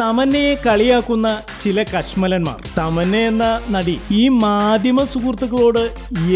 തമന്നയെ കളിയാക്കുന്ന ചില കശ്മലന്മാർ. തമന്ന എന്ന നടി ഈ മാധ്യമ സുഹൃത്തുക്കളോട്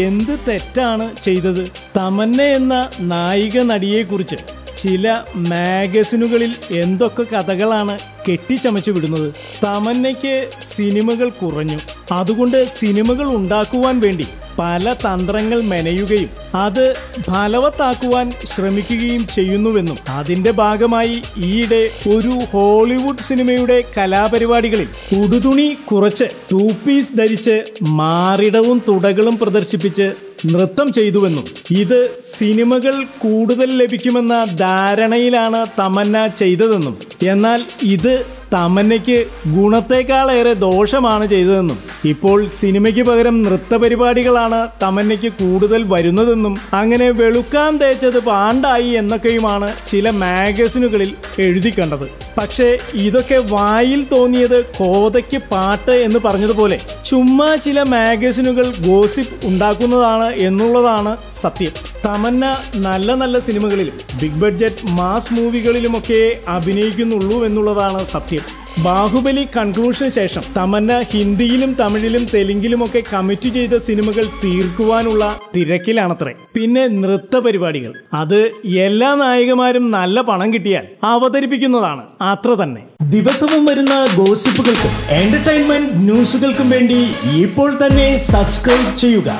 എന്ത് തെറ്റാണ് ചെയ്തത്? തമന്ന എന്ന നായിക നടിയെക്കുറിച്ച് ചില മാഗസിനുകളിൽ എന്തൊക്കെ കഥകളാണ് കെട്ടിച്ചമച്ചു വിടുന്നത്. തമന്നയ്ക്ക് സിനിമകൾ കുറഞ്ഞു, അതുകൊണ്ട് സിനിമകൾ ഉണ്ടാക്കുവാൻ വേണ്ടി പല തന്ത്രങ്ങൾ മെനയുകയും അത് ഫലവത്താക്കുവാൻ ശ്രമിക്കുകയും ചെയ്യുന്നുവെന്നും അതിന്റെ ഭാഗമായി ഈയിടെ ഒരു ഹോളിവുഡ് സിനിമയുടെ കലാപരിപാടികളിൽ ഉടുതുണി കുറച്ച് ടൂ പീസ് ധരിച്ച് മാറിടവും തുടകളും പ്രദർശിപ്പിച്ച് നൃത്തം ചെയ്തുവെന്നും ഇത് സിനിമകൾ കൂടുതൽ ലഭിക്കുമെന്ന ധാരണയിലാണ് തമന്ന ചെയ്തതെന്നും എന്നാൽ ഇത് തമന്നയ്ക്ക് ഗുണത്തേക്കാളേറെ ദോഷമാണ് ചെയ്തതെന്നും ഇപ്പോൾ സിനിമയ്ക്ക് പകരം നൃത്ത പരിപാടികളാണ് തമന്നയ്ക്ക് കൂടുതൽ വരുന്നതെന്നും അങ്ങനെ വെളുക്കാൻ തേച്ചത് പാണ്ടായി എന്നൊക്കെയുമാണ് ചില മാഗസിനുകളിൽ എഴുതി കണ്ടത്. പക്ഷേ ഇതൊക്കെ വായിൽ തോന്നിയത് കോതയ്ക്ക് പാട്ട് എന്ന് പറഞ്ഞതുപോലെ ചുമ്മാ ചില മാഗസിനുകൾ ഗോസിപ്പ് ഉണ്ടാക്കുന്നതാണ് എന്നുള്ളതാണ് സത്യം. തമന്ന നല്ല നല്ല സിനിമകളിലും ബിഗ് ബഡ്ജറ്റ് മാസ് മൂവികളിലുമൊക്കെ അഭിനയിക്കുന്നുള്ളൂ എന്നുള്ളതാണ് സത്യം. ബാഹുബലി കൺക്ലൂഷന് ശേഷം തമന്ന ഹിന്ദിയിലും തമിഴിലും തെലുങ്കിലുമൊക്കെ കമ്മിറ്റ് ചെയ്ത സിനിമകൾ തീർക്കുവാനുള്ള തിരക്കിലാണത്രേ. പിന്നെ നൃത്ത പരിപാടികൾ, അത് എല്ലാ നായികമാരും നല്ല പണം കിട്ടിയാൽ അവതരിപ്പിക്കുന്നതാണ്, അത്ര തന്നെ. ദിവസവും വരുന്ന ഗോസിപ്പുകൾക്കും എന്റർടൈൻമെന്റ് ന്യൂസുകൾക്കും വേണ്ടി ഇപ്പോൾ തന്നെ സബ്സ്ക്രൈബ് ചെയ്യുക.